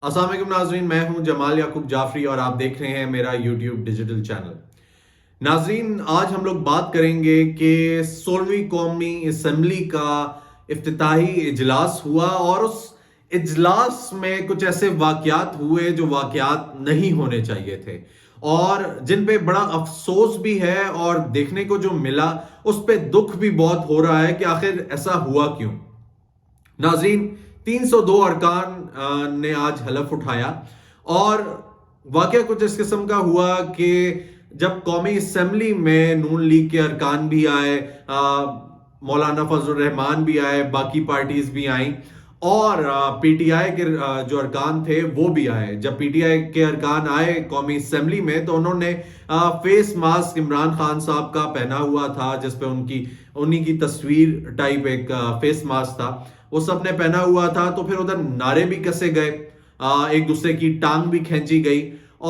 السلام علیکم ناظرین، میں ہوں جمال یعقوب جعفری اور آپ دیکھ رہے ہیں میرا یوٹیوب ڈیجیٹل چینل۔ ناظرین، آج ہم لوگ بات کریں گے کہ 16ویں قومی اسمبلی کا افتتاحی اجلاس ہوا اور اس اجلاس میں کچھ ایسے واقعات ہوئے جو واقعات نہیں ہونے چاہیے تھے اور جن پہ بڑا افسوس بھی ہے، اور دیکھنے کو جو ملا اس پہ دکھ بھی بہت ہو رہا ہے کہ آخر ایسا ہوا کیوں۔ ناظرین، 302 ارکان نے آج حلف اٹھایا اور واقعہ کچھ اس قسم کا ہوا کہ جب قومی اسمبلی میں نون لیگ کے ارکان بھی آئے، مولانا فضل الرحمان بھی آئے، باقی پارٹیز بھی آئیں اور پی ٹی آئی کے جو ارکان تھے وہ بھی آئے۔ جب پی ٹی آئی کے ارکان آئے قومی اسمبلی میں تو انہوں نے فیس ماسک عمران خان صاحب کا پہنا ہوا تھا، جس پہ انہی کی تصویر ٹائپ ایک فیس ماسک تھا، وہ سب نے پہنا ہوا تھا۔ تو پھر ادھر نعرے بھی کسے گئے، ایک دوسرے کی ٹانگ بھی کھینچی گئی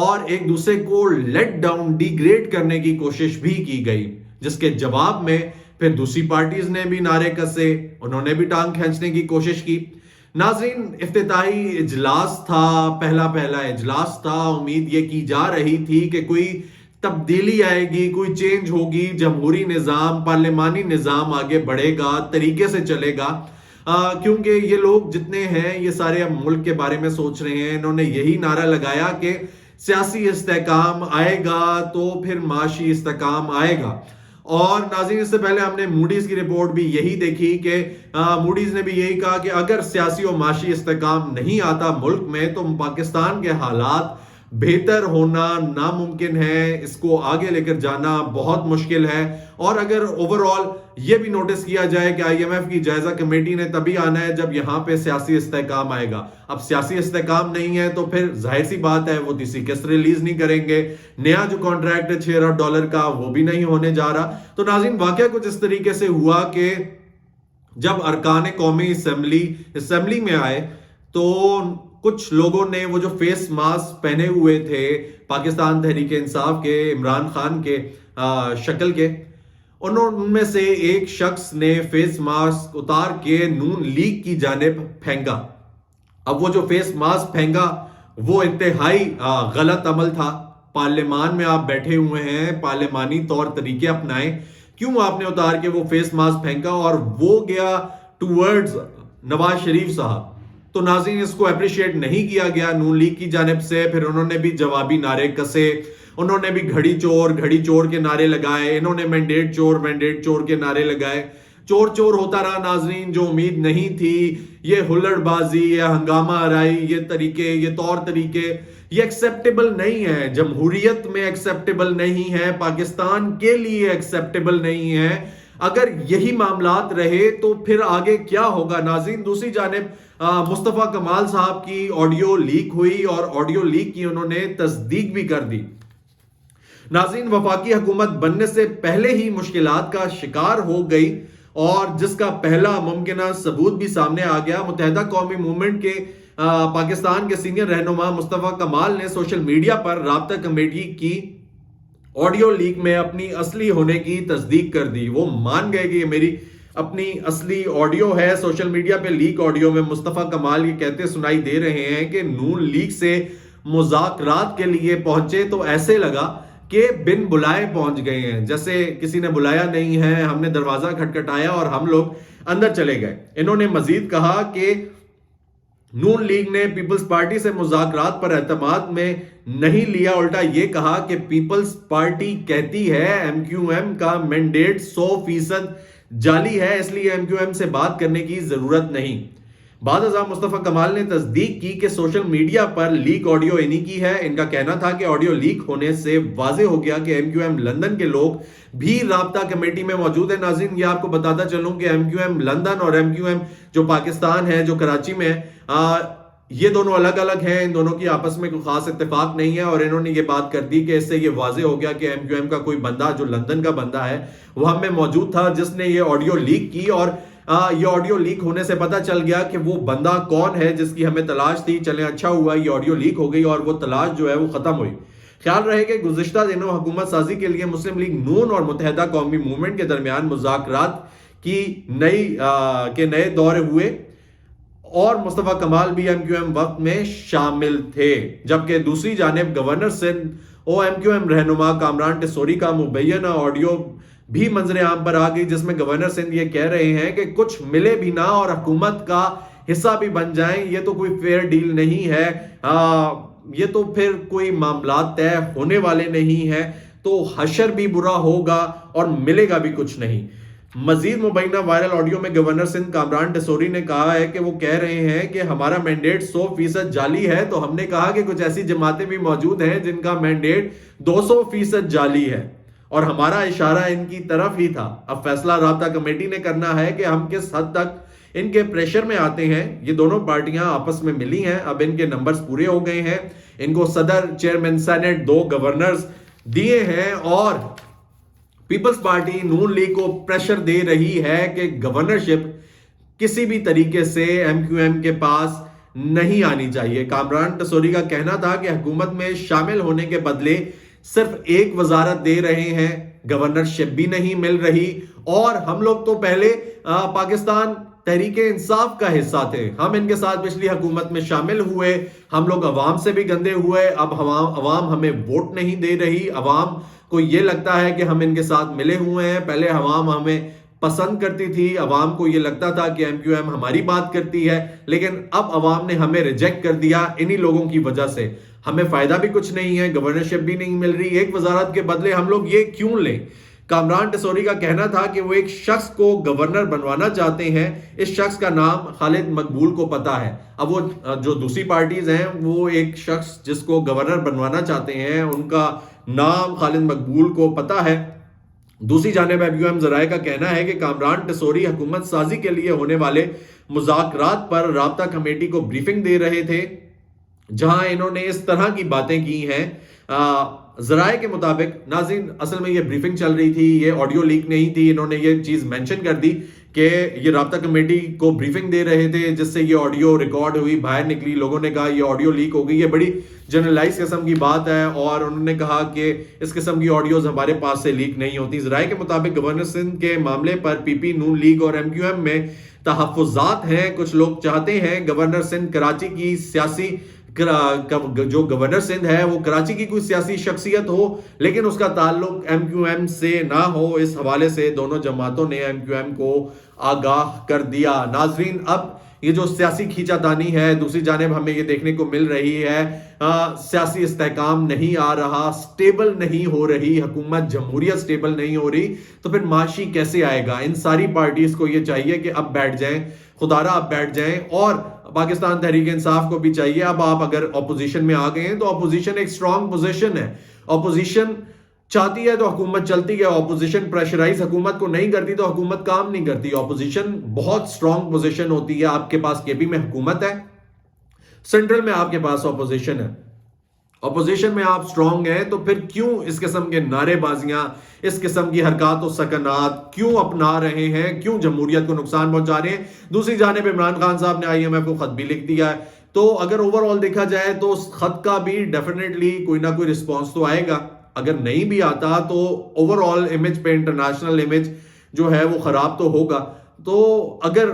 اور ایک دوسرے کو لیٹ ڈاؤن ڈی گریڈ کرنے کی کوشش بھی کی گئی، جس کے جواب میں پھر دوسری پارٹیز نے بھی نعرے کسے، انہوں نے بھی ٹانگ کھینچنے کی کوشش کی۔ ناظرین، افتتاحی اجلاس تھا، پہلا اجلاس تھا، امید یہ کی جا رہی تھی کہ کوئی تبدیلی آئے گی، کوئی چینج ہوگی، جمہوری نظام، پارلیمانی نظام آگے بڑھے گا، طریقے سے چلے گا، کیونکہ یہ لوگ جتنے ہیں یہ سارے اب ملک کے بارے میں سوچ رہے ہیں۔ انہوں نے یہی نعرہ لگایا کہ سیاسی استحکام آئے گا تو پھر معاشی استحکام آئے گا۔ اور ناظرین، اس سے پہلے ہم نے موڈیز کی رپورٹ بھی یہی دیکھی کہ موڈیز نے بھی یہی کہا کہ اگر سیاسی و معاشی استحکام نہیں آتا ملک میں تو پاکستان کے حالات بہتر ہونا ناممکن ہے، اس کو آگے لے کر جانا بہت مشکل ہے۔ اور اگر اوورآل یہ بھی نوٹس کیا جائے کہ آئی ایم ایف کی جائزہ کمیٹی نے تبھی آنا ہے جب یہاں پہ سیاسی استحکام آئے گا۔ اب سیاسی استحکام نہیں ہے تو پھر ظاہر سی بات ہے وہ تیسری قسط ریلیز نہیں کریں گے، نیا جو کانٹریکٹ ہے $6 ارب کا وہ بھی نہیں ہونے جا رہا۔ تو ناظرین، واقعہ کچھ اس طریقے سے ہوا کہ جب ارکان قومی اسمبلی میں آئے تو کچھ لوگوں نے وہ جو فیس ماسک پہنے ہوئے تھے پاکستان تحریک انصاف کے، عمران خان کے شکل کے، ان میں سے ایک شخص نے فیس ماسک اتار کے نون لیگ کی جانب پھینکا۔ اب وہ جو فیس ماسک پھینکا وہ انتہائی غلط عمل تھا۔ پارلیمان میں آپ بیٹھے ہوئے ہیں، پارلیمانی طور طریقے اپنائیں، کیوں آپ نے اتار کے وہ فیس ماسک پھینکا؟ اور وہ گیا ٹورڈز نواز شریف صاحب۔ تو ناظرین، اس کو اپریشیٹ نہیں کیا گیا نون لیگ کی جانب سے۔ پھر انہوں نے بھی جوابی نعرے کسے، انہوں نے بھی گھڑی چور کے نعرے لگائے، انہوں نے مینڈیٹ چور کے نعرے لگائے۔ چور ہوتا رہا ناظرین، جو امید نہیں تھی۔ یہ ہلڑ بازی، یہ ہنگامہ آرائی، یہ طریقے، یہ طور طریقے، یہ ایکسیپٹیبل نہیں ہے، جمہوریت میں ایکسیپٹیبل نہیں ہے، پاکستان کے لیے ایکسیپٹیبل نہیں ہے۔ اگر یہی معاملات رہے تو پھر آگے کیا ہوگا ناظرین؟ دوسری جانب مصطفیٰ کمال صاحب کی آڈیو لیک ہوئی اور آڈیو لیک کی انہوں نے تصدیق بھی کر دی۔ ناظرین، وفاقی حکومت بننے سے پہلے ہی مشکلات کا شکار ہو گئی اور جس کا پہلا ممکنہ ثبوت بھی سامنے آ گیا۔ متحدہ قومی موومنٹ کے پاکستان کے سینئر رہنما مصطفیٰ کمال نے سوشل میڈیا پر رابطہ کمیٹی کی آڈیو لیک میں اپنی اصلی ہونے کی تصدیق کر دی۔ وہ مان گئے کہ یہ میری اپنی اصلی آڈیو ہے۔ سوشل میڈیا پہ لیک آڈیو میں مصطفیٰ کمال یہ کہتے سنائی دے رہے ہیں کہ نون لیگ سے مذاکرات کے لیے پہنچے تو ایسے لگا کہ بن بلائے پہنچ گئے ہیں، جیسے کسی نے بلایا نہیں ہے، ہم نے دروازہ کھٹکھٹایا اور ہم لوگ اندر چلے گئے۔ انہوں نے مزید کہا کہ نون لیگ نے پیپلز پارٹی سے مذاکرات پر اعتماد میں نہیں لیا، الٹا یہ کہا کہ پیپلز پارٹی کہتی ہے ایم کیو ایم کا مینڈیٹ 100% جعلی ہے، اس لیے ایم کیو ایم سے بات کرنے کی ضرورت نہیں۔ بعد ازاں مصطفیٰ کمال نے تصدیق کی کہ سوشل میڈیا پر لیک آڈیو انہی کی ہے۔ ان کا کہنا تھا کہ آڈیو لیک ہونے سے واضح ہو گیا کہ ایم کیو ایم لندن کے لوگ بھی رابطہ کمیٹی میں موجود ہیں۔ ناظرین، یہ آپ کو بتاتا چلوں کہ ایم کیو ایم لندن اور ایم کیو ایم جو پاکستان ہے، جو کراچی میں ہے، یہ دونوں الگ الگ ہیں، ان دونوں کی آپس میں کوئی خاص اتفاق نہیں ہے۔ اور انہوں نے یہ بات کر دی کہ اس سے یہ واضح ہو گیا کہ ایم کیو ایم کا کوئی بندہ جو لندن کا بندہ ہے وہ ہم میں موجود تھا جس نے یہ آڈیو لیک کی، اور یہ آڈیو لیک ہونے سے پتہ چل گیا کہ وہ بندہ کون ہے جس کی ہمیں تلاش تھی۔ چلیں، اچھا ہوا یہ آڈیو لیک ہو گئی اور وہ تلاش جو ہے وہ ختم ہوئی۔ خیال رہے کہ گزشتہ دنوں حکومت سازی کے لیے مسلم لیگ نون اور متحدہ قومی موومنٹ کے درمیان مذاکرات کی نئے دور ہوئے اور مصطفیٰ کمال بھی ایم کیو ایم وقت میں شامل تھے. جبکہ دوسری جانب گورنر سندھ اور ایم کیو ایم رہنما کامران ٹیسوری کا مبینہ آڈیو بھی منظر عام پر آ گئی، جس میں گورنر سندھ یہ کہہ رہے ہیں کہ کچھ ملے بھی نہ اور حکومت کا حصہ بھی بن جائیں، یہ تو کوئی فیئر ڈیل نہیں ہے، یہ تو پھر کوئی معاملات طے ہونے والے نہیں ہیں، تو حشر بھی برا ہوگا اور ملے گا بھی کچھ نہیں. مزید مبینہ وائرل آڈیو میں گورنر سندھ کامران ٹیسوری نے کہا ہے کہ وہ کہہ رہے ہیں کہ ہمارا مینڈیٹ 100% جعلی ہے، تو ہم نے کہا کہ کچھ ایسی جماعتیں بھی موجود ہیں جن کا مینڈیٹ 200% جعلی ہے اور ہمارا اشارہ ان کی طرف ہی تھا. اب فیصلہ رابطہ کمیٹی نے کرنا ہے کہ ہم کس حد تک ان کے پریشر میں آتے ہیں. یہ دونوں پارٹیاں آپس میں ملی ہیں، اب ان کے نمبرز پورے ہو گئے ہیں، ان کو صدر، چیئرمین سینٹ، 2 گورنرز دیے ہیں اور پیپلز پارٹی نون لیگ کو پریشر دے رہی ہے کہ گورنرشپ کسی بھی طریقے سے ایم کیو ایم کے پاس نہیں آنی چاہیے. کامران ٹیسوری کا کہنا تھا کہ حکومت میں شامل ہونے کے بدلے صرف ایک وزارت دے رہے ہیں، گورنرشپ بھی نہیں مل رہی، اور ہم لوگ تو پہلے پاکستان تحریک انصاف کا حصہ تھے، ہم ان کے ساتھ پچھلی حکومت میں شامل ہوئے، ہم لوگ عوام سے بھی گندے ہوئے، اب عوام ہمیں ووٹ نہیں دے رہی، عوام کو یہ لگتا ہے کہ ہم ان کے ساتھ ملے ہوئے ہیں. پہلے عوام ہمیں پسند کرتی تھی، عوام کو یہ لگتا تھا کہ ایم کیو ایم ہماری بات کرتی ہے، لیکن اب عوام نے ہمیں ریجیکٹ کر دیا انہی لوگوں کی وجہ سے. ہمیں فائدہ بھی کچھ نہیں ہے، گورنرشپ بھی نہیں مل رہی، ایک وزارت کے بدلے ہم لوگ یہ کیوں لیں. کامران ٹیسوری کا کہنا تھا کہ وہ ایک شخص کو گورنر بنوانا چاہتے ہیں، اس شخص کا نام خالد مقبول کو پتا ہے. اب وہ جو دوسری پارٹیز ہیں وہ ایک شخص جس کو گورنر بنوانا چاہتے ہیں ان کا نام خالد مقبول کو پتا ہے. دوسری جانب ایم کیو ایم ذرائع کا کہنا ہے کہ کامران ٹیسوری حکومت سازی کے لیے ہونے والے مذاکرات پر رابطہ کمیٹی کو بریفنگ دے رہے تھے، جہاں انہوں نے اس طرح کی باتیں کی ہیں. ذرائع کے مطابق، ناظرین اصل میں یہ بریفنگ چل رہی تھی، یہ آڈیو لیک نہیں تھی، انہوں نے یہ چیز مینشن کر دی کہ یہ رابطہ کمیٹی کو بریفنگ دے رہے تھے جس سے یہ آڈیو ریکارڈ ہوئی، باہر نکلی، لوگوں نے کہا یہ آڈیو لیک ہو گئی. یہ بڑی جنرلائز قسم کی بات ہے اور انہوں نے کہا کہ اس قسم کی آڈیوز ہمارے پاس سے لیک نہیں ہوتی. ذرائع کے مطابق گورنر سندھ کے معاملے پر پی پی، نون لیگ اور ایم کیو ایم میں تحفظات ہیں. کچھ لوگ چاہتے ہیں گورنر سندھ کراچی کی سیاسی جو گورنر سندھ ہے وہ کراچی کی کوئی سیاسی شخصیت ہو لیکن اس کا تعلق ایم کیو ایم سے نہ ہو. اس حوالے سے دونوں جماعتوں نے ایم کیو ایم کو آگاہ کر دیا. ناظرین اب یہ جو سیاسی کھینچا تانی ہے، دوسری جانب ہمیں یہ دیکھنے کو مل رہی ہے سیاسی استحکام نہیں آ رہا، سٹیبل نہیں ہو رہی حکومت، جمہوریت سٹیبل نہیں ہو رہی، تو پھر معاشی کیسے آئے گا؟ ان ساری پارٹیز کو یہ چاہیے کہ اب بیٹھ جائیں، خدارہ اب بیٹھ جائیں، اور پاکستان تحریک انصاف کو بھی چاہیے اب آپ اگر اپوزیشن میں آ گئے ہیں تو اپوزیشن ایک سٹرونگ پوزیشن ہے، اپوزیشن چاہتی ہے تو حکومت چلتی ہے، اپوزیشن پریشرائز حکومت کو نہیں کرتی تو حکومت کام نہیں کرتی. اپوزیشن بہت سٹرونگ پوزیشن ہوتی ہے. آپ کے پاس کے پی میں حکومت ہے، سینٹرل میں آپ کے پاس اپوزیشن ہے، اپوزیشن میں آپ سٹرونگ ہیں تو پھر کیوں اس قسم کے نعرے بازیاں، اس قسم کی حرکات و سکنات کیوں اپنا رہے ہیں، کیوں جمہوریت کو نقصان پہنچا رہے ہیں؟ دوسری جانب عمران خان صاحب نے آئی ایم ایف کو خط بھی لکھ دیا ہے، تو اگر اوور آل دیکھا جائے تو اس خط کا بھی ڈیفینیٹلی کوئی نہ کوئی رسپانس تو آئے گا. اگر نہیں بھی آتا تو اوور آل امیج پہ، انٹرنیشنل امیج جو ہے وہ خراب تو ہوگا. تو اگر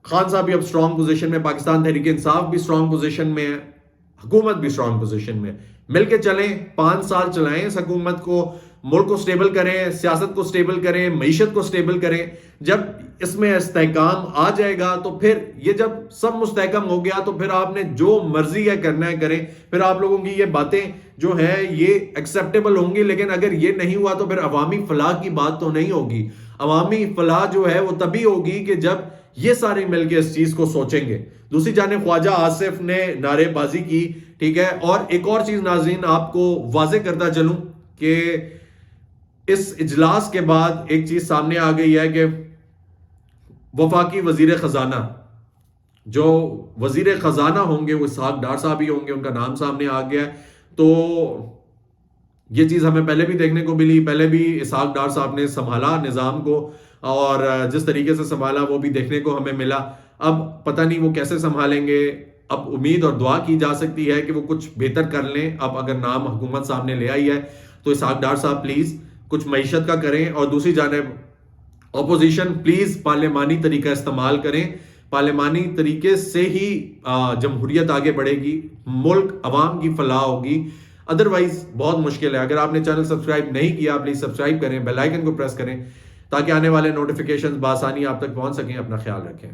خان صاحب بھی اب سٹرونگ پوزیشن میں، پاکستان تحریک انصاف بھی سٹرونگ پوزیشن میں ہے، حکومت بھی سٹرونگ پوزیشن میں، مل کے چلیں، 5 سال چلائیں اس حکومت کو، ملک کو سٹیبل کریں، سیاست کو سٹیبل کریں، معیشت کو سٹیبل کریں. جب اس میں استحکام آ جائے گا تو پھر یہ جب سب مستحکم ہو گیا تو پھر آپ نے جو مرضی ہے کرنا ہے کریں، پھر آپ لوگوں کی یہ باتیں جو ہیں یہ ایکسیپٹیبل ہوں گی. لیکن اگر یہ نہیں ہوا تو پھر عوامی فلاح کی بات تو نہیں ہوگی. عوامی فلاح جو ہے وہ تبھی ہوگی کہ جب یہ سارے مل کے اس چیز کو سوچیں گے. دوسری جانب خواجہ آصف نے نعرے بازی کی، ٹھیک ہے. اور ایک اور چیز ناظرین آپ کو واضح کرتا چلوں کہ اس اجلاس کے بعد ایک چیز سامنے آ گئی ہے کہ وفاقی وزیر خزانہ، جو وزیر خزانہ ہوں گے وہ اسحاق ڈار صاحب ہی ہوں گے، ان کا نام سامنے آ گیا ہے. تو یہ چیز ہمیں پہلے بھی دیکھنے کو ملی، پہلے بھی اسحاق ڈار صاحب نے سنبھالا نظام کو اور جس طریقے سے سنبھالا وہ بھی دیکھنے کو ہمیں ملا. اب پتہ نہیں وہ کیسے سنبھالیں گے. اب امید اور دعا کی جا سکتی ہے کہ وہ کچھ بہتر کر لیں. اب اگر نام حکومت سامنے لے آئی ہے تو اسحاق ڈار صاحب پلیز کچھ معیشت کا کریں، اور دوسری جانب اپوزیشن پلیز پارلیمانی طریقہ استعمال کریں. پارلیمانی طریقے سے ہی جمہوریت آگے بڑھے گی، ملک عوام کی فلاح ہوگی، ادروائز بہت مشکل ہے. اگر آپ نے چینل سبسکرائب نہیں کیا پلیز سبسکرائب کریں، بیل آئیکن کو پریس کریں تاکہ آنے والے نوٹیفیکیشنز بآسانی آپ تک پہنچ سکیں. اپنا خیال رکھیں.